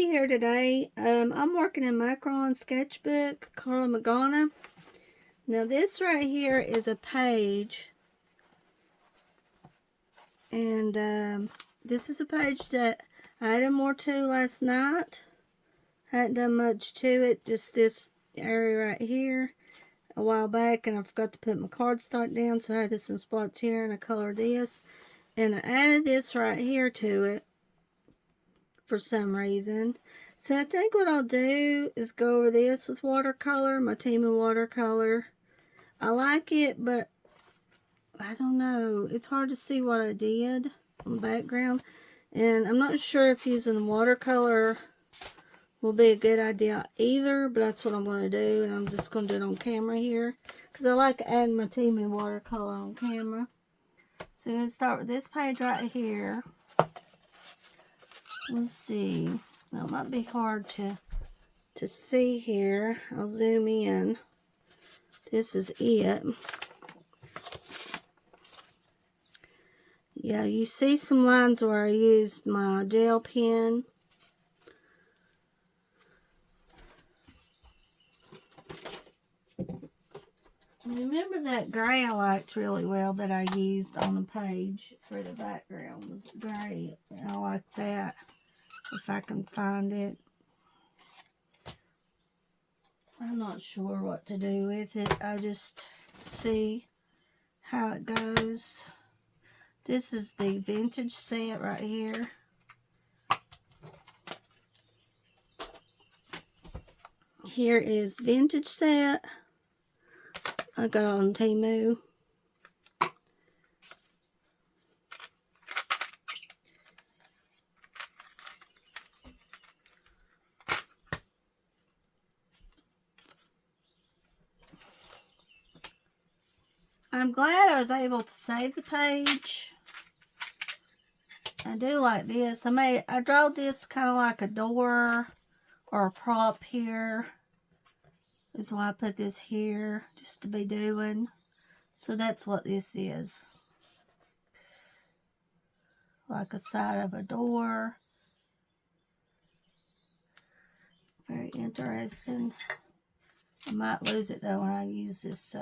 here today. I'm working in Micron Sketchbook, Carla Magana. Now this right here is a page, and this is a page that I added more to last night. Hadn't done much to it, just this area right here a while back, and I forgot to put my cardstock down, so I had some spots here, and I colored this, and I added this right here to it for some reason. So I think what I'll do is go over this with watercolor, my Temu watercolor. I like it, but I don't know. It's hard to see what I did on the background. And I'm not sure if using watercolor will be a good idea either, but that's what I'm going to do. And I'm just going to do it on camera here, because I like adding my Temu watercolor on camera. So I'm going to start with this page right here. Let's see. Now it might be hard to see here. I'll zoom in. This is it. Yeah, you see some lines where I used my gel pen. Remember that gray I liked really well that I used on the page for the background was gray. I like that. If I can find it. I'm not sure what to do with it. I just see how it goes. This is the vintage set right here. Here is vintage set. I got it on Temu. I'm glad I was able to save the page. I do like this. I draw this kind of like a door or a prop here. That's why I put this here, just to be doing. So that's what this is. Like a side of a door. Very interesting. I might lose it though when I use this.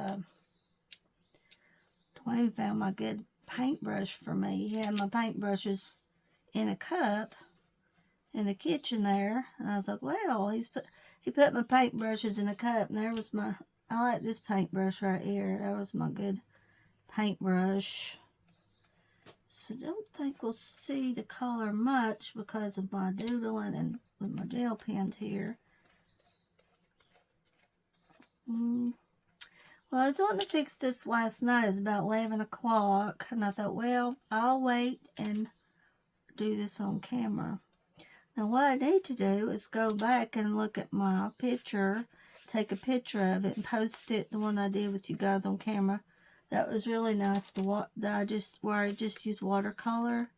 Dwayne found my good paintbrush for me. He had my paintbrushes in a cup in the kitchen there. And I was like, well, he put my paintbrushes in a cup. And there was I like this paintbrush right here. That was my good paintbrush. So don't think we'll see the color much because of my doodling and with my gel pens here. Well, I was wanting to fix this last night. It was about 11 o'clock. And I thought, well, I'll wait and do this on camera. Now, what I need to do is go back and look at my picture, take a picture of it, and post it, the one I did with you guys on camera. That was really nice to watch, where I just used watercolor.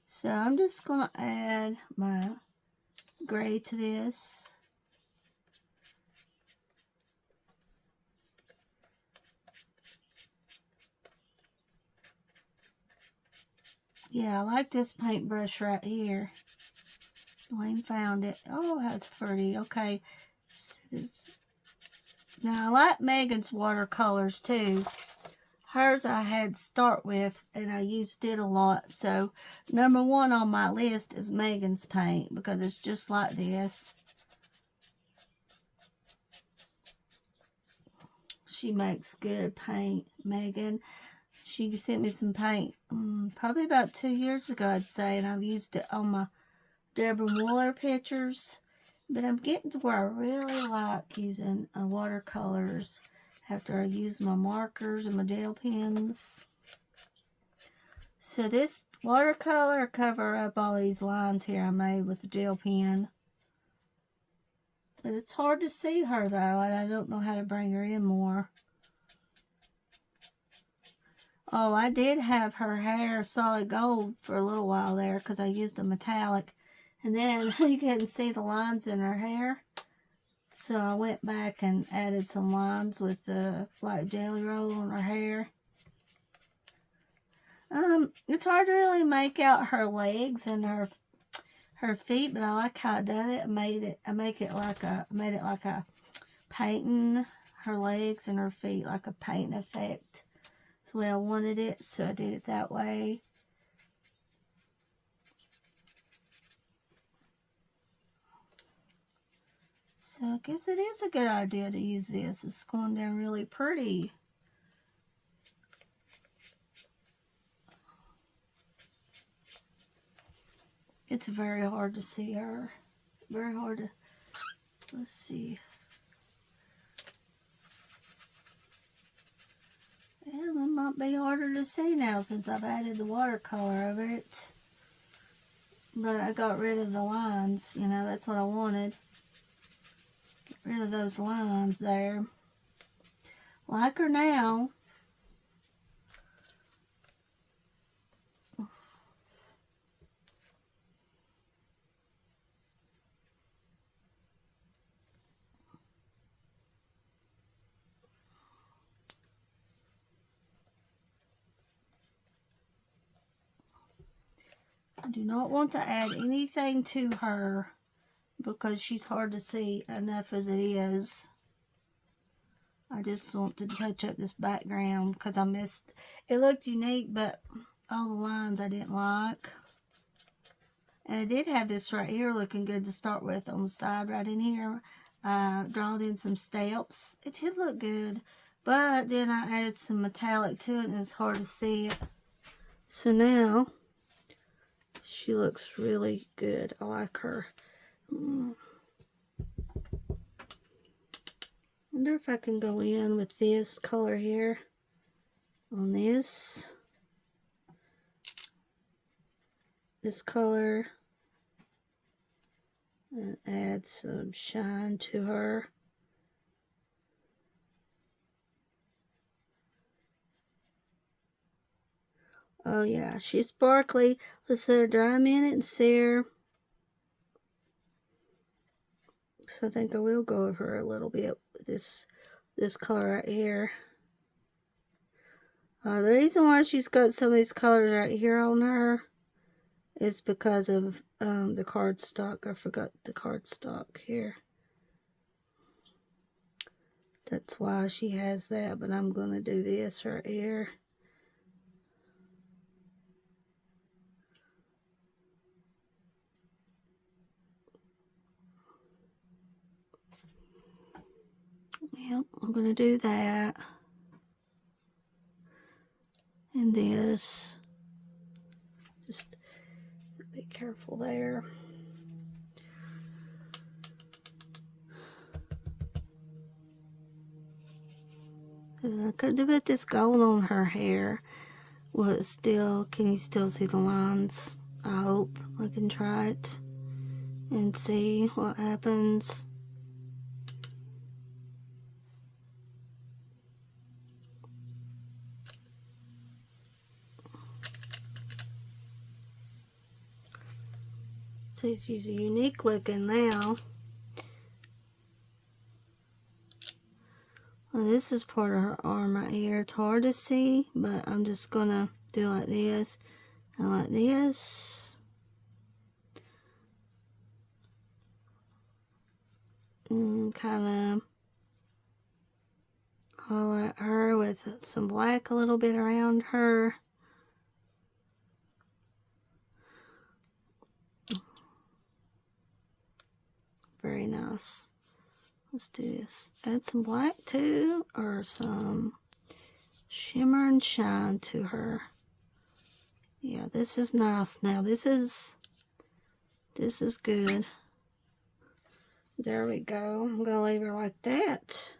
So I'm just going to add my gray to this. Yeah, I like this paintbrush right here. Dwayne found it. Oh, that's pretty. Okay. So now, I like Megan's watercolors too. Hers I had to start with, and I used it a lot. So, number one on my list is Megan's paint, because it's just like this. She makes good paint, Megan. She sent me some paint probably about 2 years ago, I'd say, and I've used it on my Deborah Mueller pictures. But I'm getting to where I really like using watercolors after I use my markers and my gel pens. So this watercolor cover up all these lines here I made with the gel pen. But it's hard to see her though, and I don't know how to bring her in more. Oh, I did have her hair solid gold for a little while there because I used a metallic. And then you couldn't see the lines in her hair. So I went back and added some lines with the black jelly roll on her hair. It's hard to really make out her legs and her feet, but I like how I done it. I made it like a painting her legs and her feet like a paint effect. That's the way I wanted it, so I did it that way. So I guess it is a good idea to use this. It's going down really pretty. It's very hard to see her. Very hard to, let's see. Yeah, it might be harder to see now since I've added the watercolor of it. But I got rid of the lines, you know, that's what I wanted. Get rid of those lines there. Like her now. I do not want to add anything to her because she's hard to see enough as it is. I just want to touch up this background because I missed, it looked unique, but all the lines I didn't like. And I did have this right here looking good to start with on the side right in here. Drawn in some steps. It did look good, but then I added some metallic to it and it was hard to see it. So now she looks really good. I like her. Wonder if I can go in with this color here on this color and add some shine to her. Oh yeah, she's sparkly. Let's let her dry a minute and see her. So I think I will go over her a little bit with this color right here. The reason why she's got some of these colors right here on her is because of the cardstock. I forgot the cardstock here. That's why she has that, but I'm going to do this right here. Yep, I'm going to do that. And this. Just be careful there. I could have put this gold on her hair. Will it still, can you still see the lines? I hope I can try it and see what happens. So she's unique looking now. Well, this is part of her arm right here. It's hard to see, but I'm just gonna do like this and like this. And kind of highlight her with some black a little bit around her. Very nice. Let's do this. Add some black too, or some shimmer and shine to her. Yeah, this is nice now. This is good. There we go. I'm gonna leave her like that.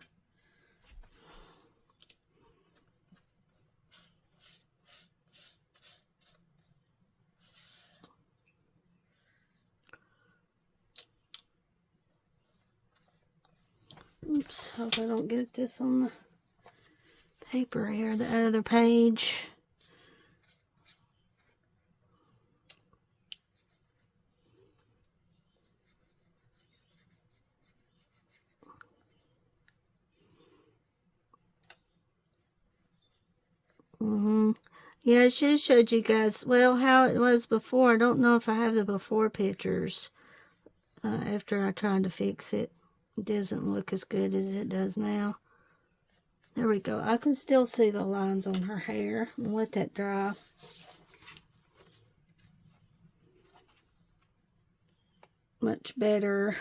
Oops, hope I don't get this on the paper here, the other page. Yeah, I should have showed you guys, well, how it was before. I don't know if I have the before pictures after I tried to fix it. It doesn't look as good as it does now. There we go. I can still see the lines on her hair. I'll let that dry. Much better.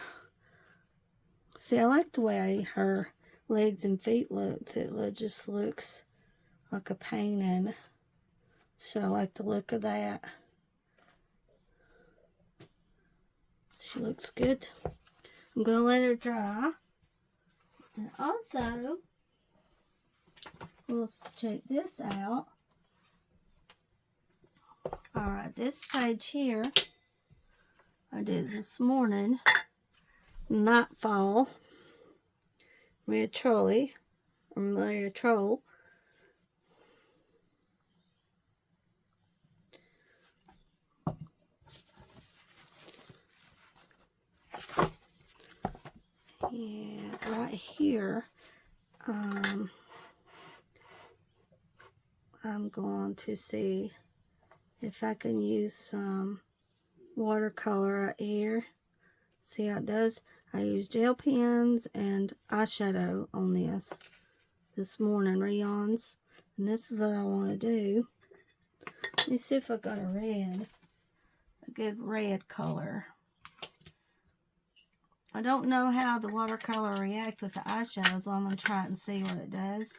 See, I like the way her legs and feet looks. It just looks like a painting. So I like the look of that. She looks good. I'm going to let her dry. And also, we'll check this out. Alright, this page here, I did this morning. Nightfall. Maria Trolley. Or Maria Troll. Yeah, right here, I'm going to see if I can use some watercolor right here. See how it does? I used gel pens and eyeshadow on this morning, Rayons. And this is what I want to do. Let me see if I got a good red color. I don't know how the watercolor reacts with the eyeshadow, so I'm going to try it and see what it does.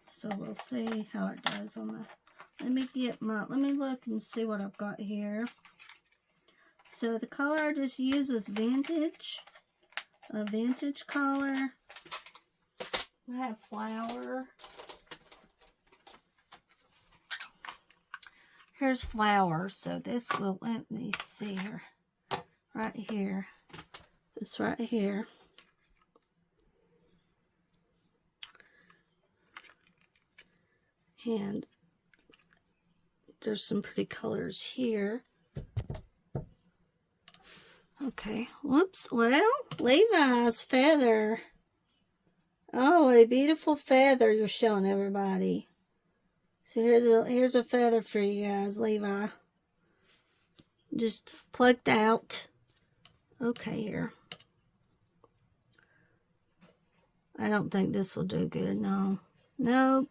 So we'll see how it does on the, let me look and see what I've got here. So the color I just used was Vintage, a vintage color. I have Flower. Here's Flower, so this will, let me see here, right here, this right here. And there's some pretty colors here. Okay, whoops, well, Levi's feather. Oh, a beautiful feather you're showing everybody. So here's a feather for you guys, Levi. Just plucked out. Okay, here. I don't think this will do good, no. Nope.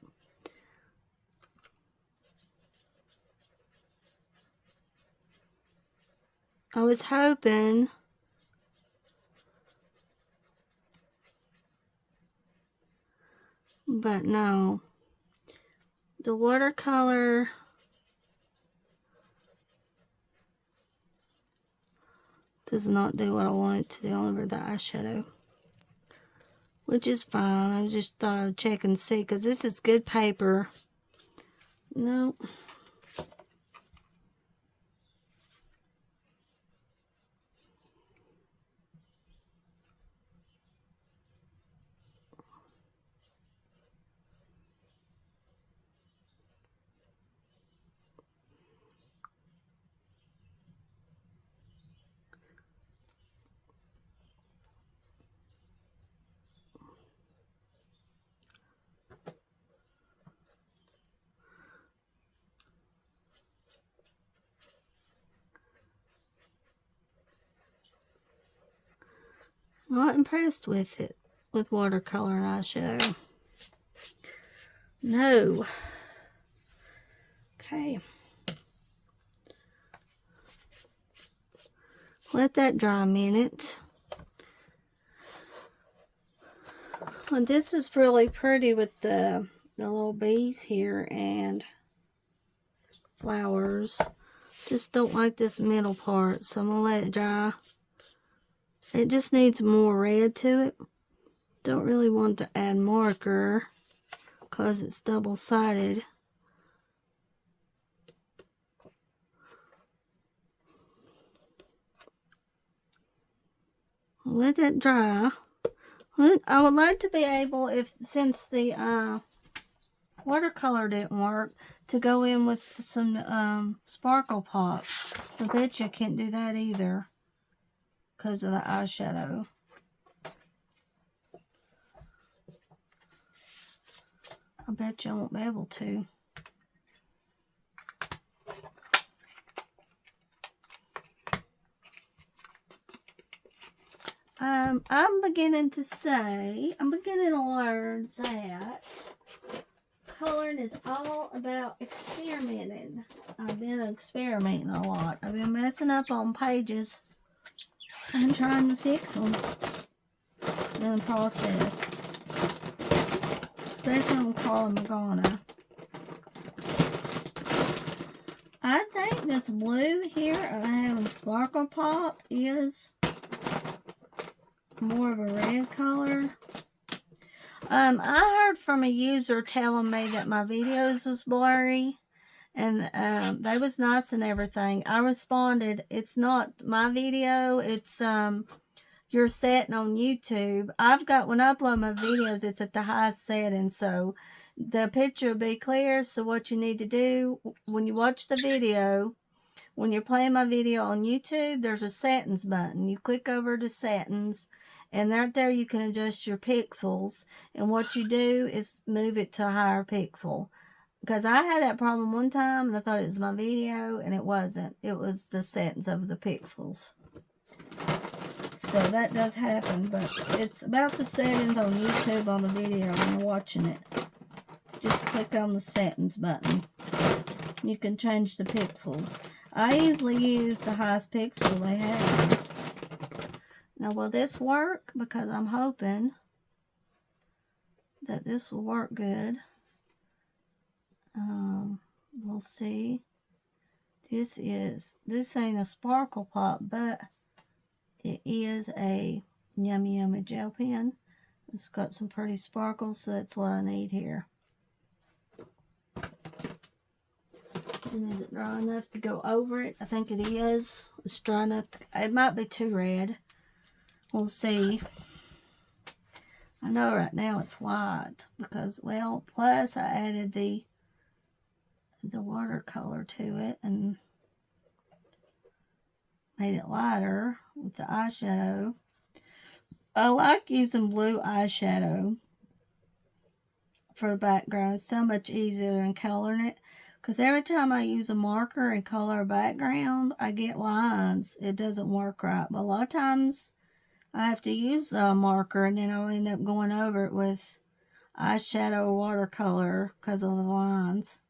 I was hoping. But no. The watercolor does not do what I want it to do over the eyeshadow. Which is fine. I just thought I would check and see, because this is good paper. Nope. Not impressed with it, with watercolor and eyeshadow. No. Okay. Let that dry a minute. Well, this is really pretty with the little bees here and flowers. Just don't like this middle part, so I'm going to let it dry. It just needs more red to it. Don't really want to add marker because it's double-sided. Let that dry. I would like to be able, since the watercolor didn't work, to go in with some sparkle pop. I bet you I can't do that either because of the eyeshadow. I bet you I won't be able to. I'm beginning to learn that coloring is all about experimenting. I've been experimenting a lot. I've been messing up on pages and trying to fix them in the process. Especially on Carla Magana. I think this blue here I have in Sparkle Pop is more of a red color. I heard from a user telling me that my videos was blurry, and they was nice and everything. I responded, it's not my video, it's your setting on YouTube. I've got, when I upload my videos, it's at the highest setting, so the picture will be clear. So what you need to do when you watch the video, when you're playing my video on YouTube, there's a settings button. You click over to settings, and right there you can adjust your pixels. And what you do is move it to a higher pixel. Because I had that problem one time, and I thought it was my video, and it wasn't. It was the settings of the pixels. So that does happen, but it's about the settings on YouTube on the video when you're watching it. Just click on the settings button. You can change the pixels. I usually use the highest pixel they have. Now, will this work? Because I'm hoping that this will work good. We'll see. This ain't a Sparkle Pop, but it is a Yummy Yummy gel pen. It's got some pretty sparkles, so that's what I need here. And is it dry enough to go over it? I think it is. It's dry enough to, it might be too red. We'll see. I know right now it's light because, well, plus I added the watercolor to it and made it lighter with the eyeshadow. I like using blue eyeshadow for the background. It's so much easier than coloring it. Because every time I use a marker and color a background, I get lines. It doesn't work right. But a lot of times I have to use a marker and then I'll end up going over it with eyeshadow or watercolor because of the lines.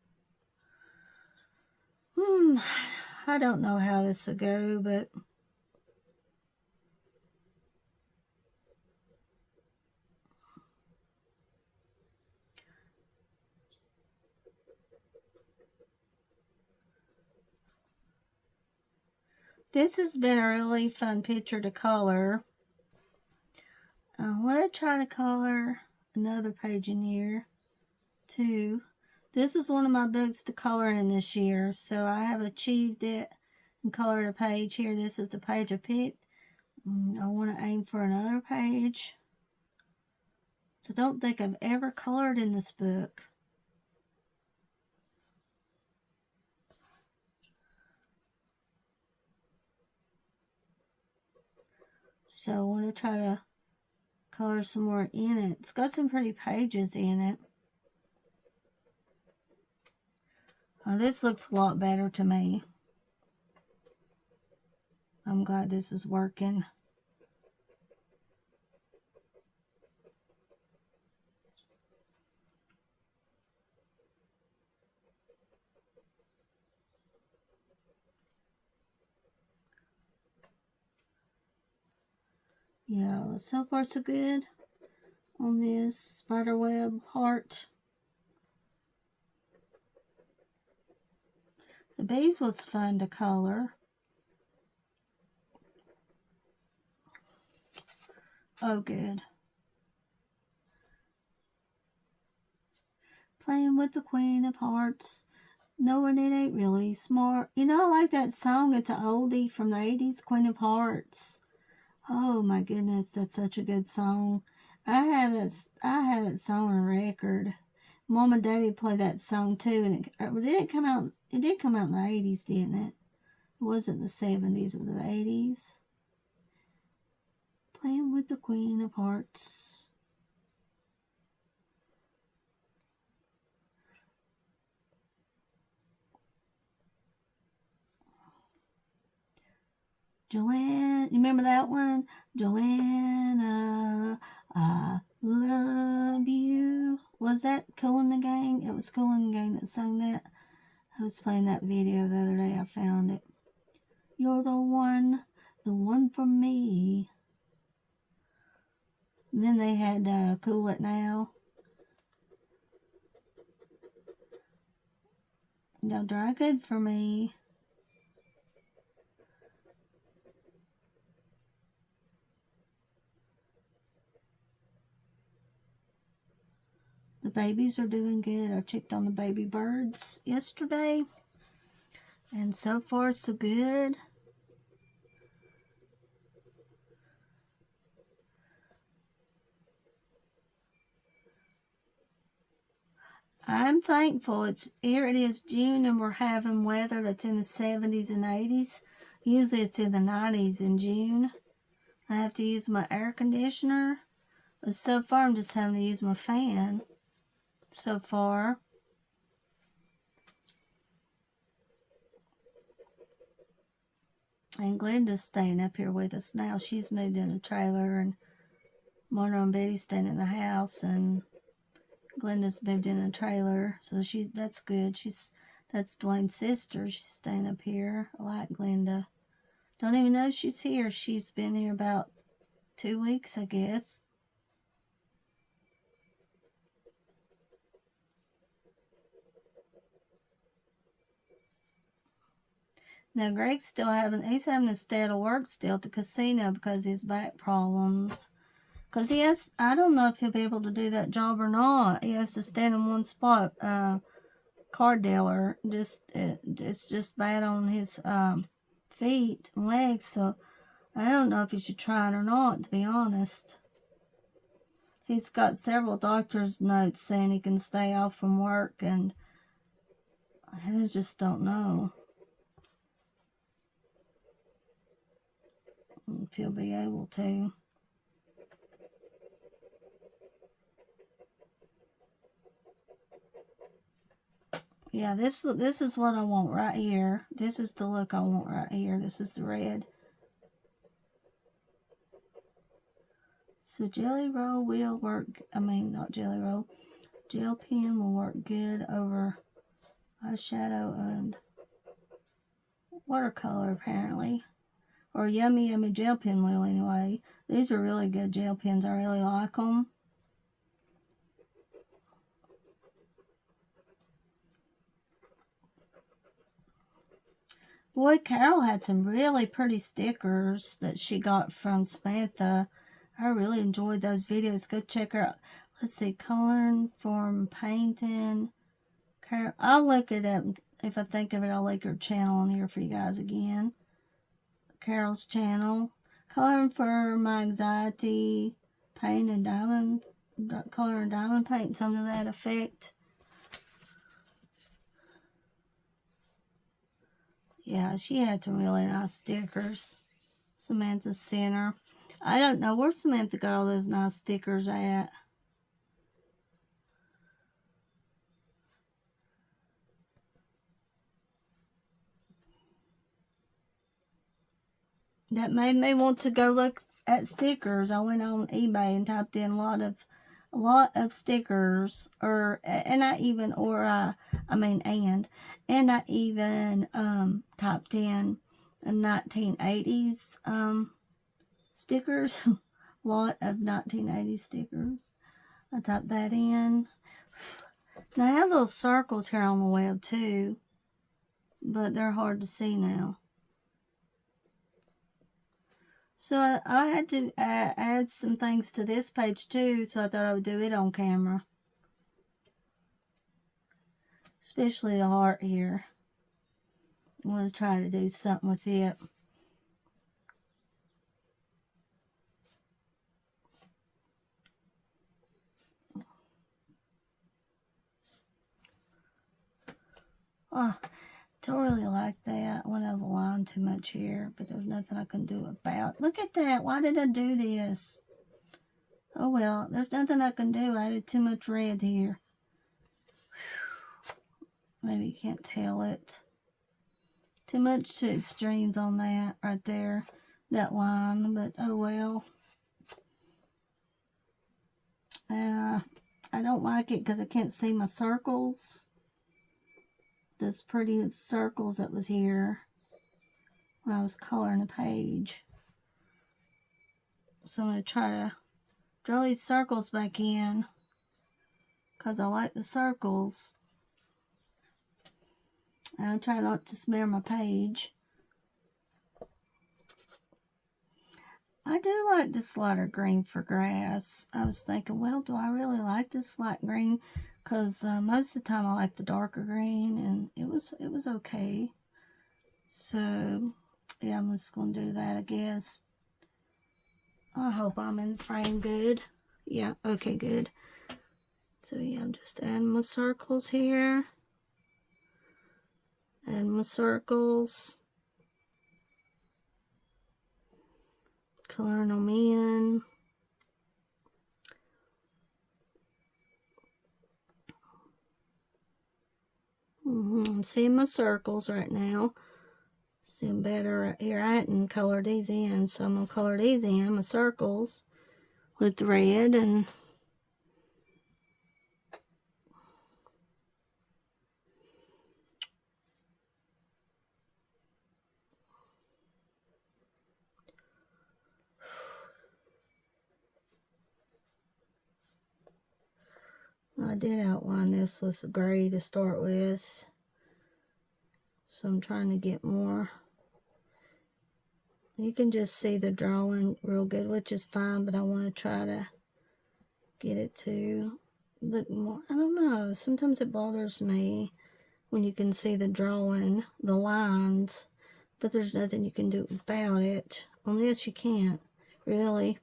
I don't know how this will go, but this has been a really fun picture to color. I want to try to color another page in here too. This was one of my books to color in this year, so I have achieved it and colored a page here. This is the page I picked. I want to aim for another page. So I don't think I've ever colored in this book. So I want to try to color some more in it. It's got some pretty pages in it. This looks a lot better to me. I'm glad this is working. Yeah, so far so good on this spiderweb heart. The bees was fun to color. Oh, good. Playing with the Queen of Hearts. Knowing it ain't really smart. You know, I like that song. It's an oldie from the 80s, Queen of Hearts. Oh my goodness, that's such a good song. I had that song on a record. Mom and Daddy played that song too, and it did come out in the 80s, didn't it? It wasn't the 70s or the 80s. Playing with the Queen of Hearts. Joanne, you remember that one? Joanna, I love you. Was that Kool and the Gang? It was Kool and the Gang that sang that. I was playing that video the other day. I found it. You're the one for me. And then they had Cool It Now. Now Dry Good for Me. The babies are doing good. I checked on the baby birds yesterday. And so far, so good. I'm thankful. Here it is June and we're having weather that's in the 70s and 80s. Usually it's in the 90s in June. I have to use my air conditioner. But so far I'm just having to use my fan. So far. And Glenda's staying up here with us now. She's moved in a trailer and Mona and Betty's staying in the house and Glenda's moved in a trailer, so that's good. That's Dwayne's sister. She's staying up here. I like Glenda. Don't even know she's here. She's been here about 2 weeks, I guess. Now Greg's he's having to stay to work still at the casino because of his back problems. Because I don't know if he'll be able to do that job or not. He has to stand in one spot. Car dealer. It's just bad on his feet and legs. So I don't know if he should try it or not, to be honest. He's got several doctor's notes saying he can stay off from work, and I just don't know if he'll be able to. Yeah, this is what I want right here. This is the look I want right here. This is the red. So Jelly Roll will work, not Jelly Roll. Gel pen will work good over eyeshadow and watercolor apparently. Or Yummy Yummy gel pen will anyway. These are really good gel pens. I really like them. Boy, Carol had some really pretty stickers that she got from Samantha. I really enjoyed those videos. Go check her out. Let's see, coloring, form, painting. Carol, I'll look it up. If I think of it, I'll link her channel on here for you guys again. Carol's channel. Coloring for my anxiety. Paint and diamond. Color and diamond paint. Something to that effect. Yeah, she had some really nice stickers. Samantha Center. I don't know where Samantha got all those nice stickers at. That made me want to go look at stickers. I went on eBay and typed in a lot of stickers, and I even typed in 1980s stickers. A lot of 1980s stickers. I typed that in. Now I have little circles here on the web too, but they're hard to see now. So I had to add some things to this page too, so I thought I would do it on camera. Especially the heart here. I want to try to do something with it. Oh, don't really like that. I went over the line too much here, but there's nothing I can do about. Look at that. Why did I do this? Oh well, there's nothing I can do. I did too much red here. Maybe you can't tell it. Too much to extremes on that right there. that line, but oh well. And I don't like it because I can't see my circles. Those pretty circles that was here when I was coloring the page. So I'm going to try to draw these circles back in because I like the circles. And I try not to smear my page. I do like this lighter green for grass. I was thinking, well, do I really like this light green? Because most of the time I like the darker green, and it was okay. So, yeah, I'm just going to do that, I guess. I hope I'm in the frame good. Yeah, okay, good. So, yeah, I'm just adding my circles here. Add my circles. Coloring them in. I'm seeing my circles right now. Seeing better right here. I hadn't colored these in, so I'm going to color these in, my circles, with red. And I did outline this with the gray to start with. So I'm trying to get more. You can just see the drawing real good, which is fine, but I want to try to get it to look more. I don't know. Sometimes it bothers me when you can see the drawing, the lines, but there's nothing you can do about it. On this, you can't, really.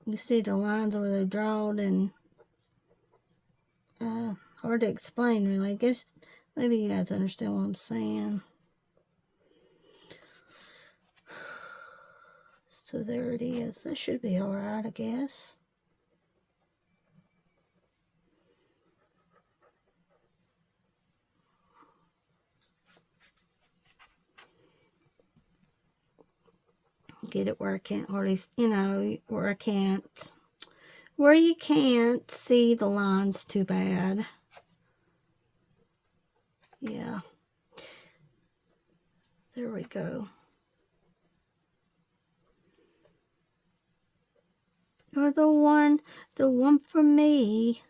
You see the lines where they're drawn, and hard to explain, really. I guess maybe you guys understand what I'm saying. So there it is. That should be alright, I guess. Get it where I can't hardly, you know, where you can't see the lines too bad. Yeah. There we go. Or the one for me.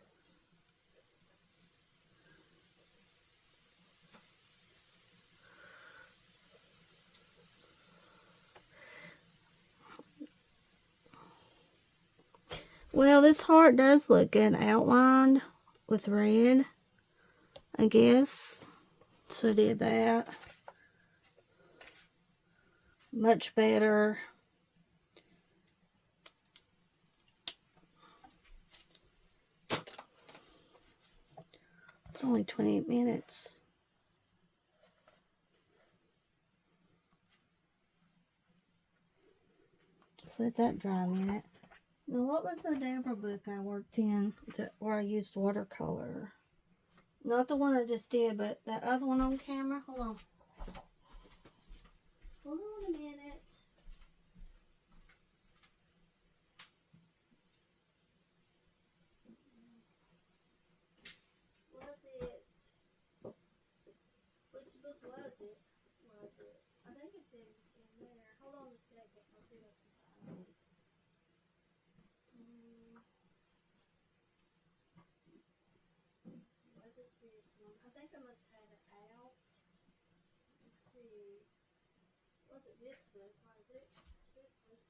Well, this heart does look good outlined with red, I guess. So I did that. Much better. It's only 28 minutes. Just let that dry a minute. Now, what was the Deborah book I worked in where I used watercolor? Not the one I just did, but that other one on camera. Hold on. Hold on a minute. Was it? Which book was it? I think it's in there. Hold on a second. I'll see if I can find it. Was it this one? I think I must have it out. Let's see. Was it this book? Was it? Spooklets?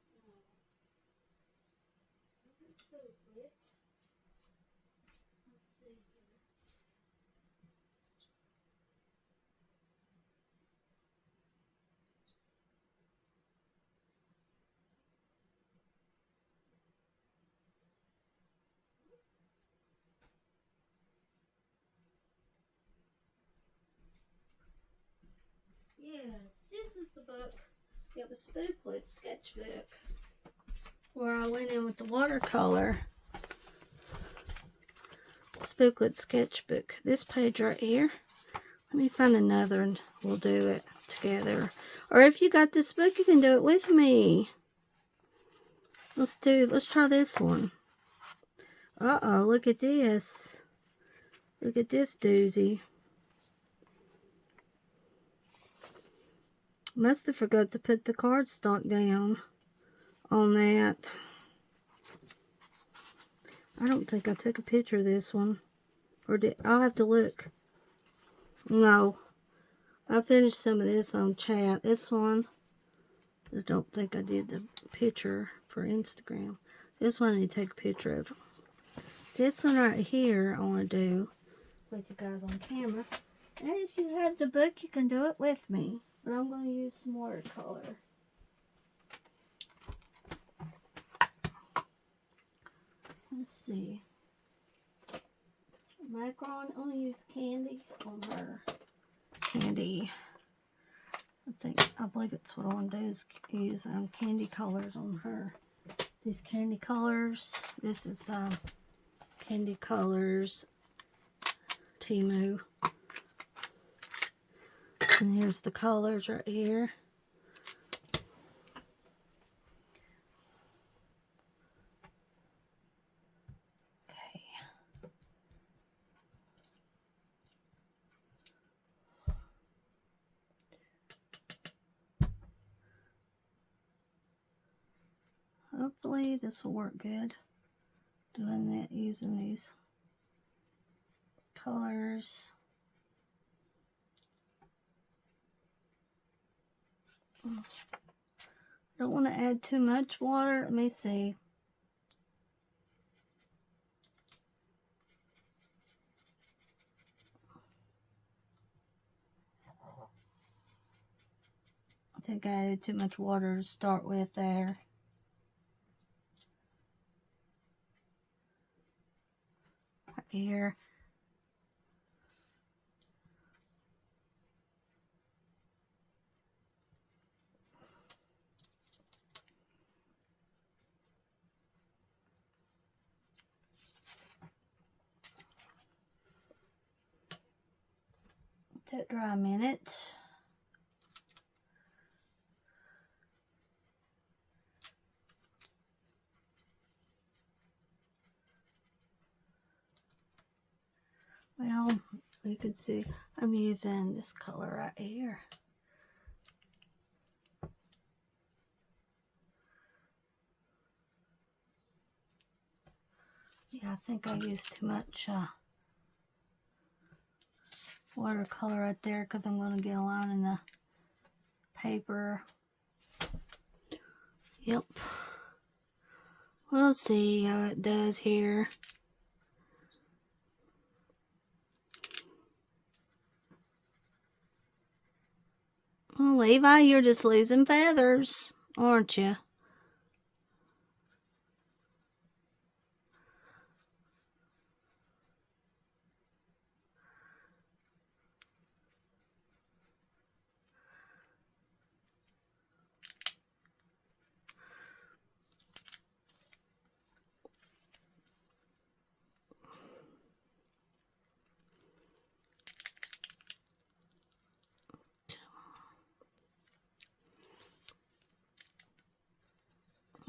No. Was it Spooklets? Let's see here. Yes, this is the book. It was Spooklet sketchbook where I went in with the watercolor. Spooklet sketchbook. This page right here. Let me find another and we'll do it together. Or if you got this book, you can do it with me. Let's try this one. Uh-oh, look at this. Look at this doozy. Must have forgot to put the cardstock down on that. I don't think I took a picture of this one. Or did I'll have to look. No. I finished some of this on chat. This one, I don't think I did the picture for Instagram. This one I need to take a picture of. This one right here I want to do with you guys on camera. And if you have the book, you can do it with me. But I'm going to use some watercolor. Let's see. Micron, I'm going to use Candy on her. Candy. I believe it's what I want to do is use candy colors on her. These candy colors. This is Candy Colors Temu. And here's the colors right here. Okay. Hopefully this will work good. Doing that using these colors. Don't want to add too much water. Let me see. I think I added too much water to start with there. Right here. Let it dry a minute. Well, you can see I'm using this color right here. Yeah, I think I used too much watercolor right there because I'm going to get a line in the paper. Yep. We'll see how it does here. Well, Levi, you're just losing feathers, aren't you?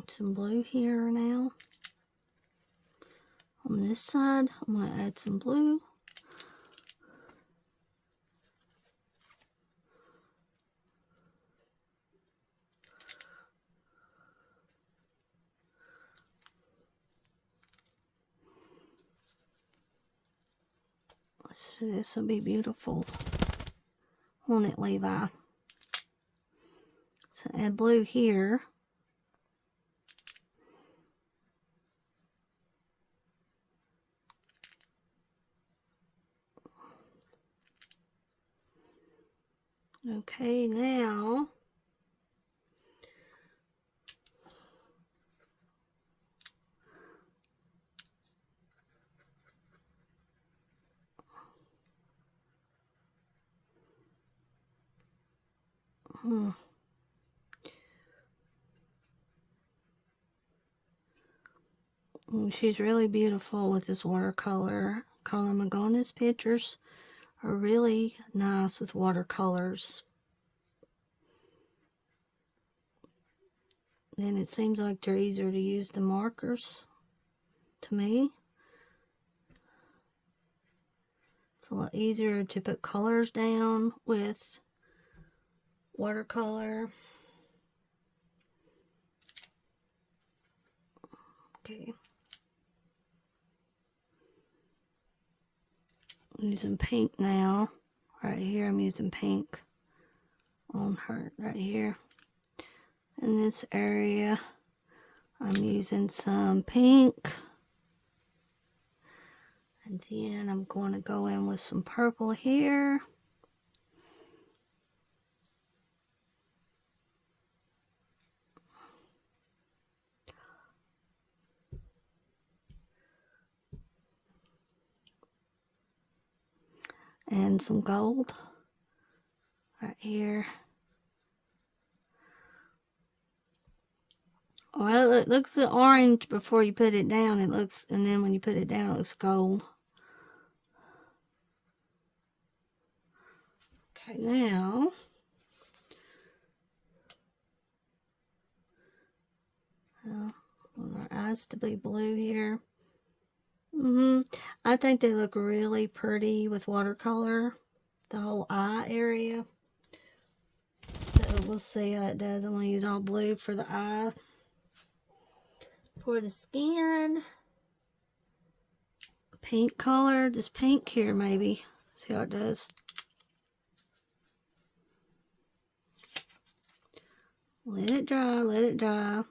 Some blue here now. On this side, I'm going to add some blue. Let's see, this will be beautiful. Won't it, Levi? So add blue here. Okay, now she's really beautiful with this watercolor. Carla Magona's pictures are really nice with watercolors. And it seems like they're easier to use than markers to me. It's a lot easier to put colors down with watercolor. Okay. I'm using pink now. Right here, I'm using pink on her right here. In this area, I'm using some pink. And then I'm going to go in with some purple here. And some gold right here. Well, it looks orange before you put it down. It looks, and then when you put it down, it looks gold. Okay, now I want our eyes to be blue here. I think they look really pretty with watercolor, the whole eye area. So we'll see how it does. I'm going to use all blue for the eye. For the skin, pink color, this pink here maybe. See how it does. Let it dry, let it dry.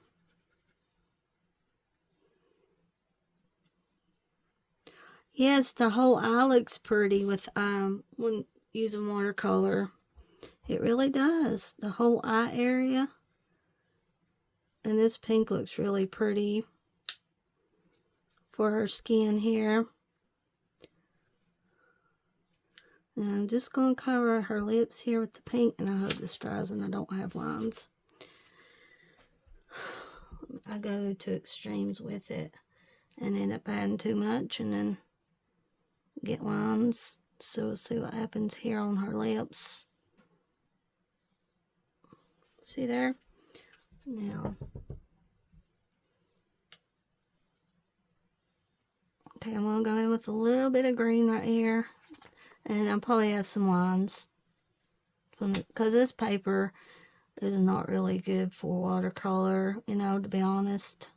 Yes, the whole eye looks pretty with when using watercolor. It really does. The whole eye area. And this pink looks really pretty for her skin here. And I'm just going to cover her lips here with the pink, and I hope this dries and I don't have lines. I go to extremes with it and end up adding too much and then get lines. So we'll see what happens here on her lips. See there? Now, okay, I'm going to go in with a little bit of green right here. And I'll probably have some lines. Because this paper is not really good for watercolor, you know, to be honest.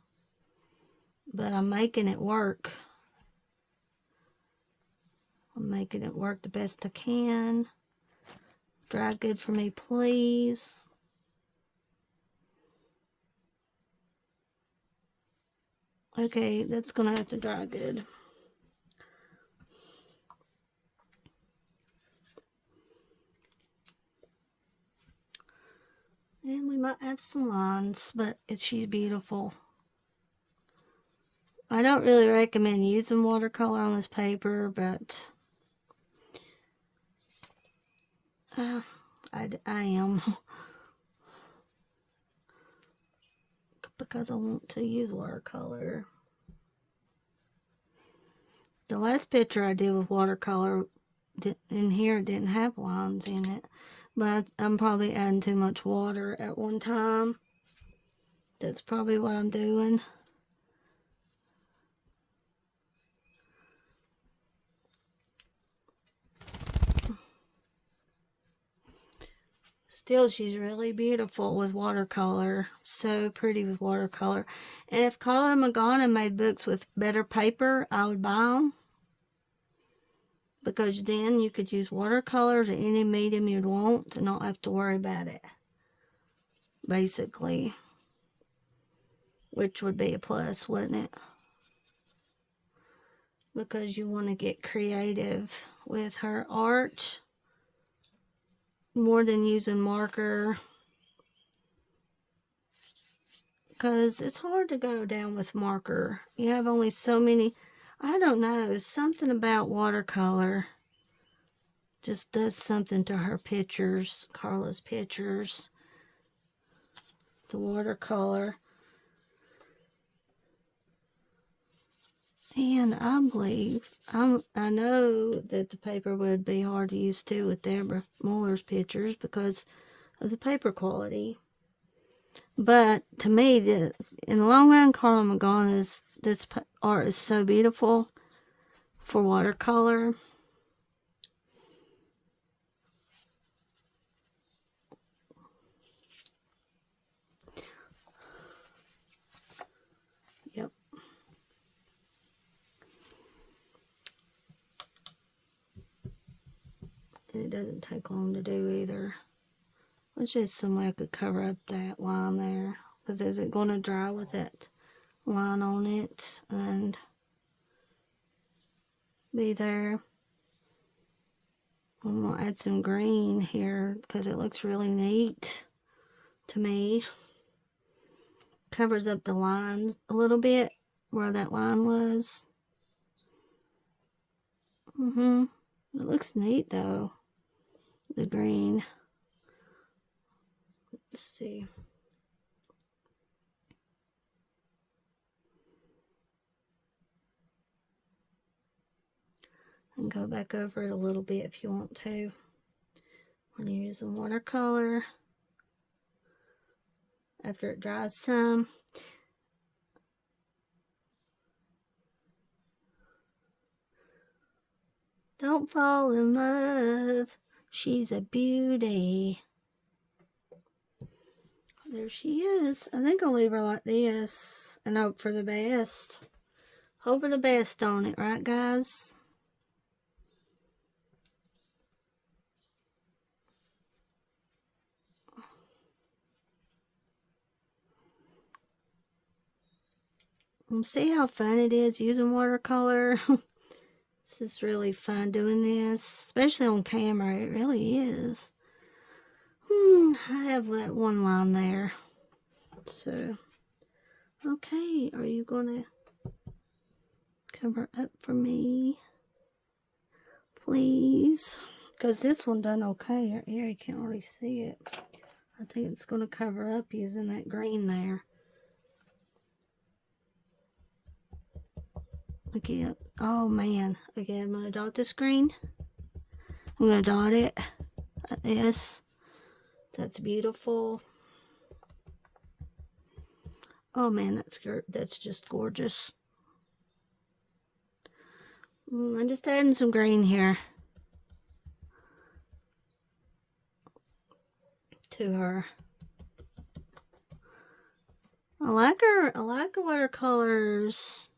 But I'm making it work. I'm making it work the best I can. Dry good for me, please. Okay, that's going to have to dry good. And we might have some lines, but she's beautiful. I don't really recommend using watercolor on this paper, but I am. Because I want to use watercolor. The last picture I did with watercolor in here didn't have lines in it. But I'm probably adding too much water at one time. That's probably what I'm doing. Still, she's really beautiful with watercolor. So pretty with watercolor. And if Carla Magana made books with better paper, I would buy them. Because then you could use watercolors or any medium you'd want and not have to worry about it. Basically. Which would be a plus, wouldn't it? Because you want to get creative with her art. More than using marker. Because it's hard to go down with marker. You have only so many. I don't know. Something about watercolor just does something to her pictures. Carla's pictures. The watercolor. And I believe, I know that the paper would be hard to use too with Deborah Muller's pictures because of the paper quality. But to me, in the long run, Carla Magana's this art is so beautiful for watercolor. Yep. And it doesn't take long to do either. It's just some way I could cover up that line there. Because is it going to dry with that line on it and be there? I'm going to add some green here because it looks really neat to me. Covers up the lines a little bit where that line was. It looks neat though, the green. Let's see. And go back over it a little bit if you want to. When you're using watercolor, after it dries some. Don't fall in love. She's a beauty. There she is. I think I'll leave her like this and hope for the best. Hope for the best on it, right, guys? And see how fun it is using watercolor? This is really fun doing this, especially on camera. It really is. I have that one line there. So, okay, are you going to cover up for me? Please. Because this one done okay. Here you can't really see it. I think it's going to cover up using that green there. Again, oh man. Okay, I'm going to dot this green. I'm going to dot it like this. That's beautiful. Oh man, that's just gorgeous. I'm just adding some green here to her. I like her. I like the watercolors.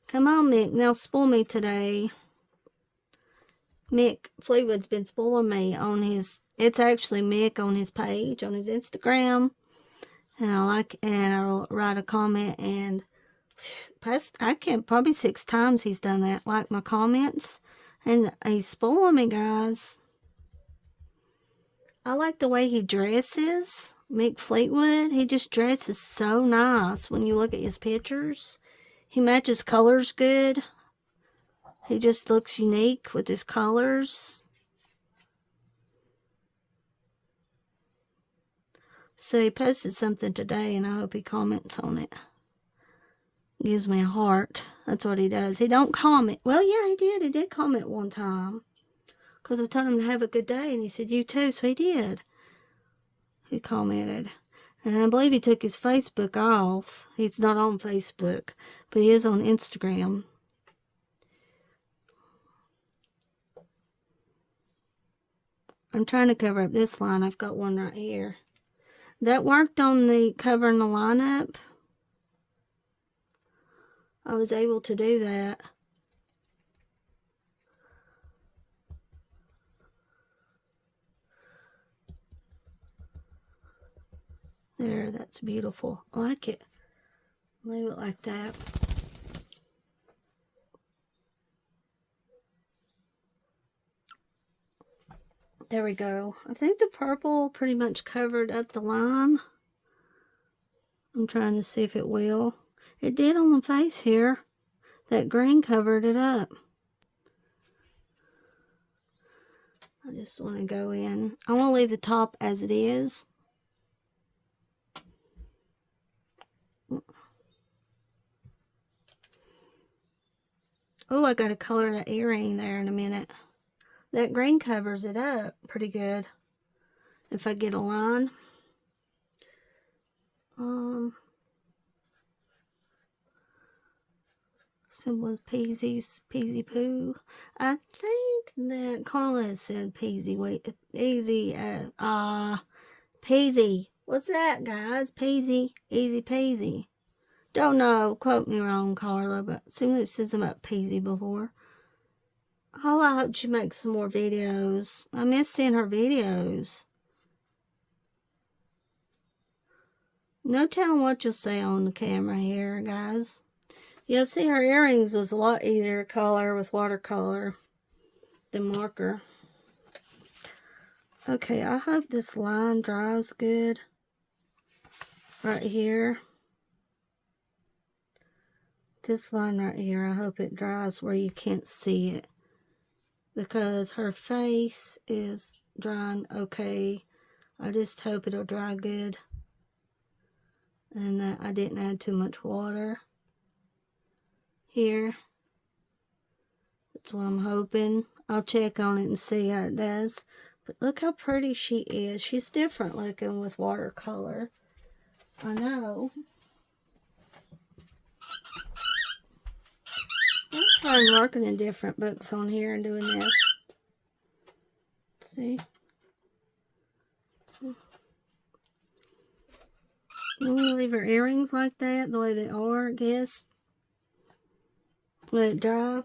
Come on, Mick. Now spoil me today. Mick Fleetwood's been spoiling me on his. It's actually Mick on his page on his Instagram, and I'll write a comment and I can't probably 6 times he's done that. Like my comments, and he's spoiling me, guys. I like the way he dresses. Mick Fleetwood, he just dresses so nice when you look at his pictures. He matches colors good. He just looks unique with his colors. So he posted something today, and I hope he comments on it. Gives me a heart. That's what he does. He don't comment. Well, yeah, he did. He did comment one time. Because I told him to have a good day, and he said, you too. So he did. He commented. And I believe he took his Facebook off. He's not on Facebook, but he is on Instagram. I'm trying to cover up this line. I've got one right here. That worked on the covering the line up. I was able to do that. There, that's beautiful. I like it. Leave it like that. There we go. I think the purple pretty much covered up the line. I'm trying to see if it will. It did on the face here. That green covered it up. I just want to go in. I want to leave the top as it is. Oh, I gotta color that earring there in a minute. That green covers it up pretty good. If I get a line. Symbol is Peasy Poo. I think that Carla said Peasy. Wait, easy. Peasy. What's that, guys? Peasy. Easy peasy. Don't know. Quote me wrong, Carla, but seems it says about Peasy before. Oh, I hope she makes some more videos. I miss seeing her videos. No telling what you'll say on the camera here, guys. Yeah, see, her earrings was a lot easier to color with watercolor than marker. Okay, I hope this line dries good. Right here. This line right here, I hope it dries where you can't see it. Because her face is drying okay. I just hope it'll dry good. And that I didn't add too much water. Here. That's what I'm hoping. I'll check on it and see how it does. But look how pretty she is. She's different looking with watercolor. I know. It's fun working in different books on here and doing this. See? I'm going to leave her earrings like that, the way they are, I guess. Let it dry.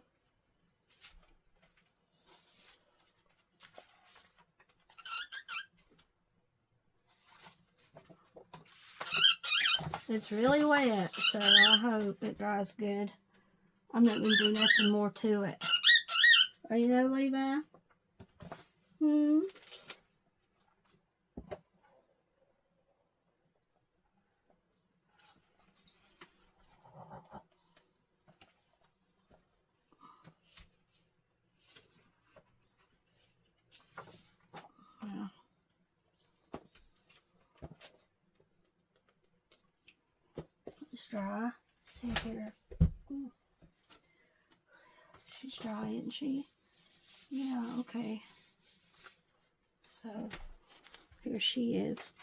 It's really wet, so I hope it dries good. I'm not going to do nothing more to it. Are you know, Levi? Yeah. It's dry. See here. Ooh. She's dry, isn't she? Yeah, okay. So, here she is.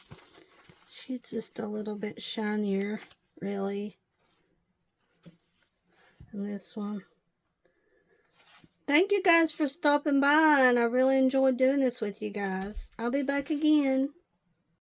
She's just a little bit shinier, really, than this one. Thank you guys for stopping by, and I really enjoyed doing this with you guys. I'll be back again.